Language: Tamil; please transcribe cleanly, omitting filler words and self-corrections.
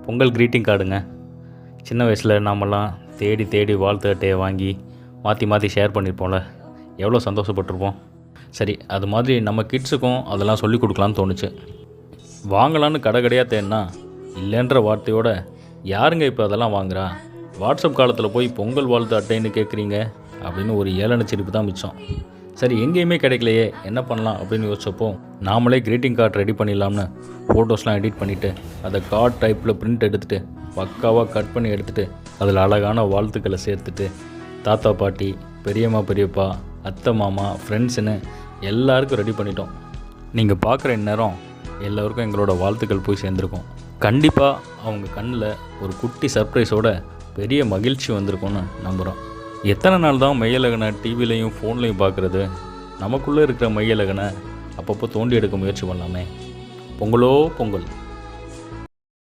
பொங்கல் க்ரீட்டிங் கார்டுங்க. சின்ன வயசில் நாமெல்லாம் தேடி தேடி வாழ்த்து அட்டையை வாங்கி மாற்றி மாற்றி ஷேர் பண்ணியிருப்போம்ல, எவ்வளோ சந்தோஷப்பட்டிருப்போம். சரி, அது மாதிரி நம்ம கிட்ஸுக்கும் அதெல்லாம் சொல்லிக் கொடுக்கலான்னு தோணுச்சு. வாங்கலான்னு கடை கடையாக தேடினா இல்லைன்ற வார்த்தையோட யாருங்க இப்போ அதெல்லாம் வாங்குறா, வாட்ஸ்அப் காலத்தில் போய் பொங்கல் வாழ்த்து அட்டைன்னு கேட்குறீங்க அப்படின்னு ஒரு ஏளன சிரிப்பு தான் மிச்சம். சரி, எங்கேயுமே கிடைக்கலையே, என்ன பண்ணலாம் அப்படின்னு யோசிச்சப்போ நாமளே க்ரீட்டிங் கார்டு ரெடி பண்ணிடலாம்னு ஃபோட்டோஸ்லாம் எடிட் பண்ணிவிட்டு அதை கார்டு டைப்பில் பிரிண்ட் எடுத்துகிட்டு பக்காவாக கட் பண்ணி எடுத்துகிட்டு அதில் அழகான வாழ்த்துக்களை சேர்த்துட்டு தாத்தா பாட்டி, பெரியம்மா பெரியப்பா, அத்தை மாமா, ஃப்ரெண்ட்ஸுன்னு எல்லாருக்கும் ரெடி பண்ணிட்டோம். நீங்கள் பார்க்குற இந்நேரம் எல்லோருக்கும் எங்களோட வாழ்த்துக்கள் போய் சேர்ந்துருக்கோம். கண்டிப்பாக அவங்க கண்ணில் ஒரு குட்டி சர்ப்ரைஸோட பெரிய மகிழ்ச்சி வந்திருக்கும்னு நம்புகிறோம். எத்தனை நாள் தான் மையலகனை டிவிலையும் ஃபோன்லையும் பார்க்குறது? நமக்குள்ளே இருக்கிற மையலகனை அப்பப்போ தோண்டி எடுக்க முயற்சி பண்ணலாமே. பொங்கலோ பொங்கல்.